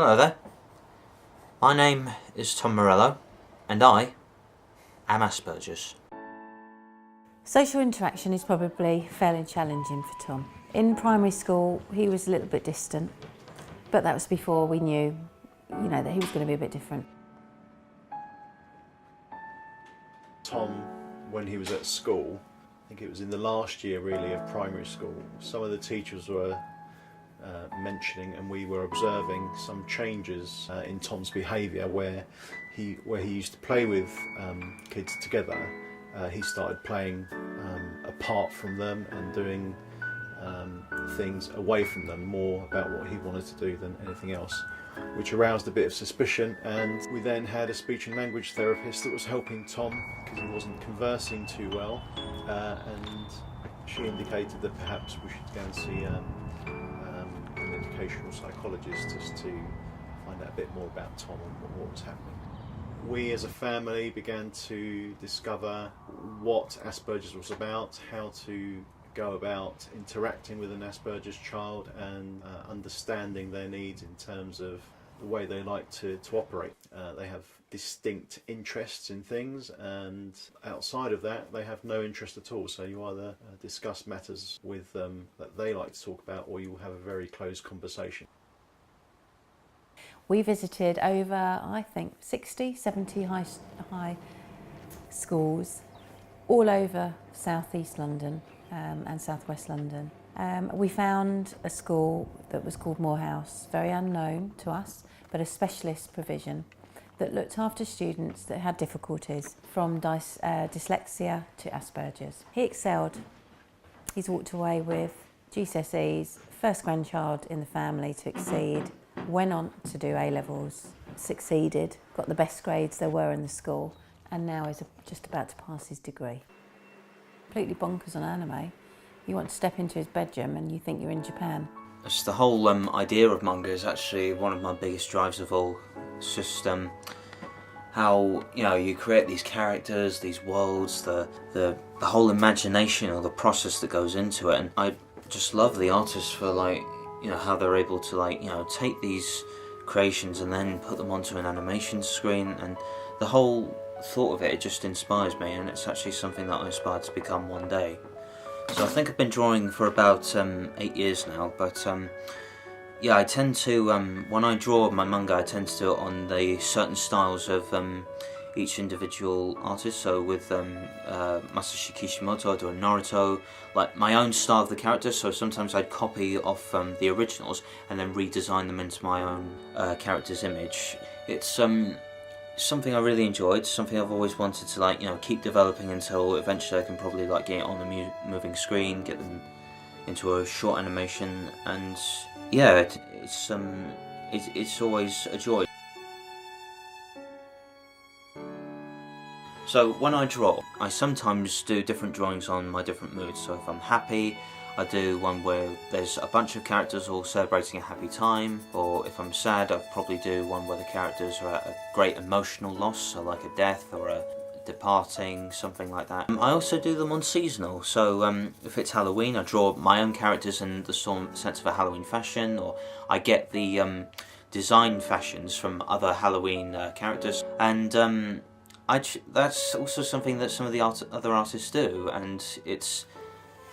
Hello there. My name is Tom Morello, and I am Asperger's. Social interaction is probably fairly challenging for Tom. In primary school, he was a little bit distant, but that was before we knew, that he was going to be a bit different. Tom, when he was at school, I think it was in the last year really of primary school, some of the teachers were mentioning, and we were observing some changes in Tom's behaviour where he used to play with kids together. He started playing apart from them and doing things away from them, more about what he wanted to do than anything else, which aroused a bit of suspicion. And we then had a speech and language therapist that was helping Tom because he wasn't conversing too well, and she indicated that perhaps we should go and see an educational psychologist just to find out a bit more about Tom and what was happening. We as a family began to discover what Asperger's was about, how to go about interacting with an Asperger's child and understanding their needs in terms of the way they like to operate. They have distinct interests in things, and outside of that they have no interest at all, so you either discuss matters with them that they like to talk about, or you will have a very close conversation. We visited over, I think, 60, 70 high schools all over South East London and South West London. We found a school that was called Morehouse, very unknown to us, but a specialist provision that looked after students that had difficulties, from dyslexia to Asperger's. He excelled. He's walked away with GCSEs, first grandchild in the family to exceed, went on to do A-levels, succeeded, got the best grades there were in the school, and now is just about to pass his degree. Completely bonkers on anime. You want to step into his bedroom and you think you're in Japan. It's the whole idea of manga is actually one of my biggest drives of all. It's just how you create these characters, these worlds, the whole imagination or the process that goes into it, and I just love the artists for how they're able to take these creations and then put them onto an animation screen, and the whole thought of it just inspires me, and it's actually something that I aspire to become one day. So I think I've been drawing for about 8 years now, but I tend to, when I draw my manga, I tend to do it on the certain styles of each individual artist. So with Masashi Kishimoto, I do a Naruto, like my own style of the characters, so sometimes I'd copy off the originals and then redesign them into my own character's image. It's something I really enjoyed, something I've always wanted to keep developing until eventually I can probably get it on a moving screen, get them into a short animation, and yeah, it's always a joy. So when I draw, I sometimes do different drawings on my different moods. So if I'm happy, I do one where there's a bunch of characters all celebrating a happy time, or if I'm sad, I'll probably do one where the characters are at a great emotional loss, so like a death or a departing, something like that. I also do them on seasonal, so if it's Halloween, I draw my own characters in the sense of a Halloween fashion, or I get the design fashions from other Halloween characters, and that's also something that some of the other artists do, and it's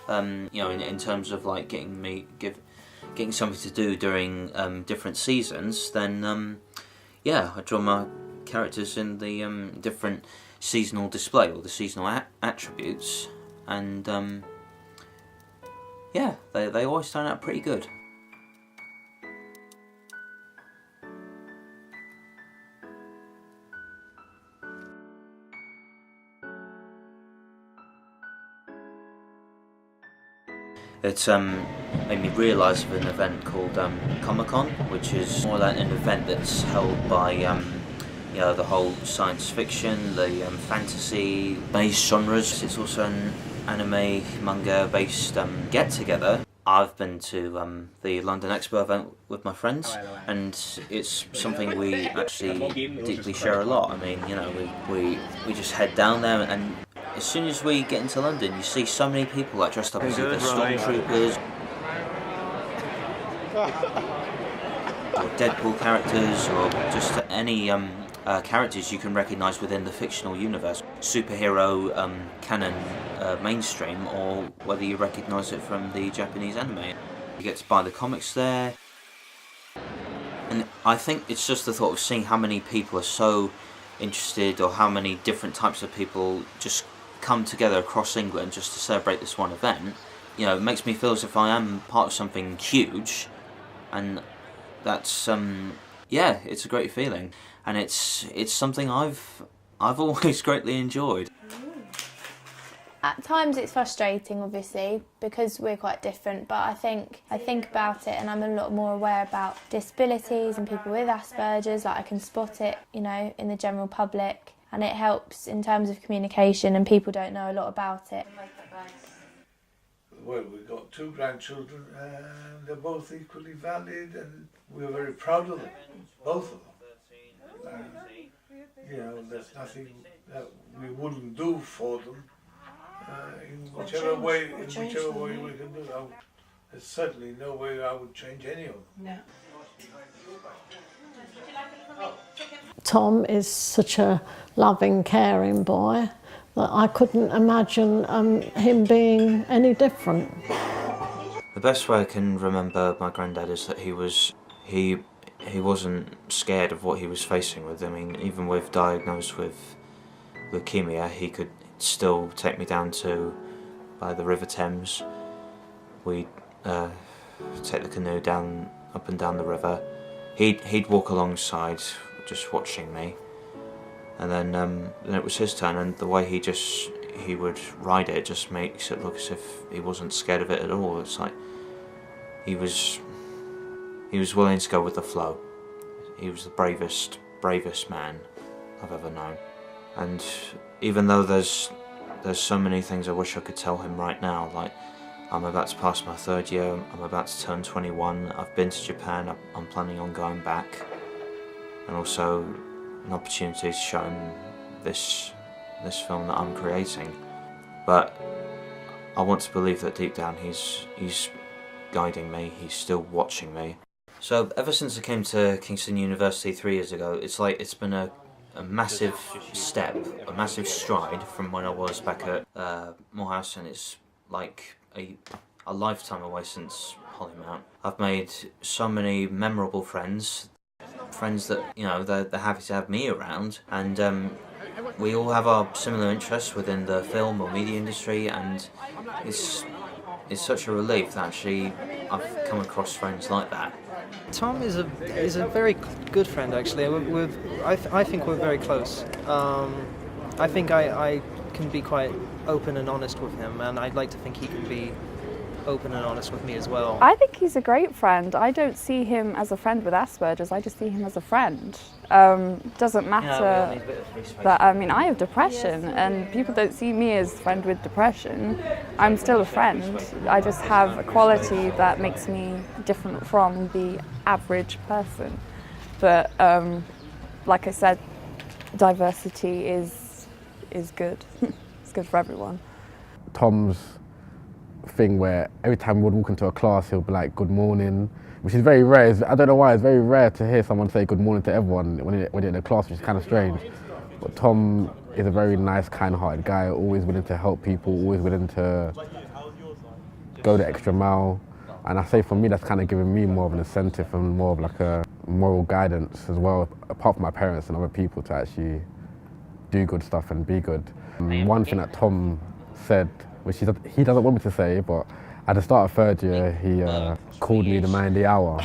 in terms of getting something to do during different seasons, then I draw my characters in the different seasonal display, or the seasonal attributes, and they always turn out pretty good. It made me realise of an event called Comic-Con, which is more like an event that's held by the whole science fiction, the fantasy-based genres. It's also an anime, manga-based get-together. I've been to the London Expo event with my friends, and it's something we actually deeply share a lot. I mean, we just head down there, and as soon as we get into London, you see so many people dressed up as either stormtroopers. or Deadpool characters, or just any characters you can recognise within the fictional universe, superhero canon mainstream, or whether you recognise it from the Japanese anime. You get to buy the comics there. And I think it's just the thought of seeing how many people are so interested, or how many different types of people just come together across England just to celebrate this one event. You know, it makes me feel as if I am part of something huge, and that's yeah, it's a great feeling, and it's something I've always greatly enjoyed. At times it's frustrating, obviously, because we're quite different, but I think about it and I'm a lot more aware about disabilities and people with Asperger's. Like, I can spot it, you know, in the general public, and it helps in terms of communication, and people don't know a lot about it. Well, we've got 2 grandchildren and they're both equally valid, and we're very proud of them, both of them. You know, there's nothing that we wouldn't do for them. In whichever way we can do it. There's certainly no way I would change any of them. No. Tom is such a loving, caring boy that I couldn't imagine him being any different. The best way I can remember my granddad is that he wasn't scared of what he was facing with. I mean, even with diagnosed with leukemia, he could still take me down by the River Thames. We'd take the canoe up and down the river. He'd walk alongside, just watching me, and then it was his turn. And the way he would ride it just makes it look as if he wasn't scared of it at all. It's like he was willing to go with the flow. He was the bravest man I've ever known. And even though there's so many things I wish I could tell him right now, like I'm about to pass my 3rd year, I'm about to turn 21, I've been to Japan, I'm planning on going back, and also an opportunity to show him this film that I'm creating. But I want to believe that deep down he's guiding me, he's still watching me. So ever since I came to Kingston University 3 years ago, it's like it's been a massive step, a massive stride from when I was back at Morehouse, and it's like a lifetime away since Hollymount. I've made so many memorable friends that, you know, they're happy to have me around, and we all have our similar interests within the film or media industry, and it's such a relief that actually I've come across friends like that. Tom is a very good friend, actually. I think we're very close. I think I can be quite open and honest with him, and I'd like to think he can be open and honest with me as well. I think he's a great friend. I don't see him as a friend with Asperger's, I just see him as a friend. Doesn't matter that, I mean, I have depression and people don't see me as a friend with depression. I'm still a friend. I just have a quality that makes me different from the average person. But like I said, diversity is good. It's good for everyone. Tom's thing where every time we would walk into a class, he'll be like, "Good morning," which is very rare. I don't know why, it's very rare to hear someone say good morning to everyone when you're in a class, which is kind of strange. But Tom is a very nice, kind-hearted guy, always willing to help people, always willing to go the extra mile. And I say for me, that's kind of given me more of an incentive and more of like a moral guidance as well, apart from my parents and other people, to actually do good stuff and be good. One thing that Tom said, which he doesn't want me to say, but at the start of 3rd year, he called me the man of the hour.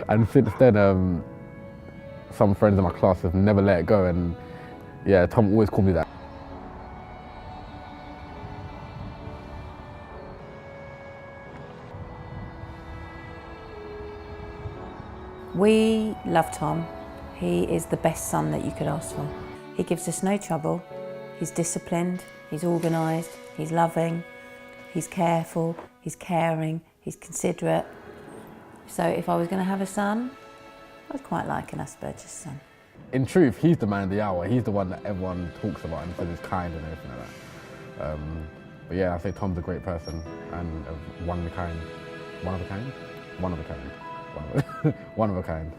And since then, some friends in my class have never let it go, and yeah, Tom always called me that. We love Tom. He is the best son that you could ask for. He gives us no trouble. He's disciplined, he's organised, he's loving, he's careful, he's caring, he's considerate. So if I was going to have a son, I'd quite like an Asperger's son. In truth, he's the man of the hour. He's the one that everyone talks about and says is kind and everything like that. But yeah, I say Tom's a great person and one of a kind. One of a kind? One of a kind. one of a kind.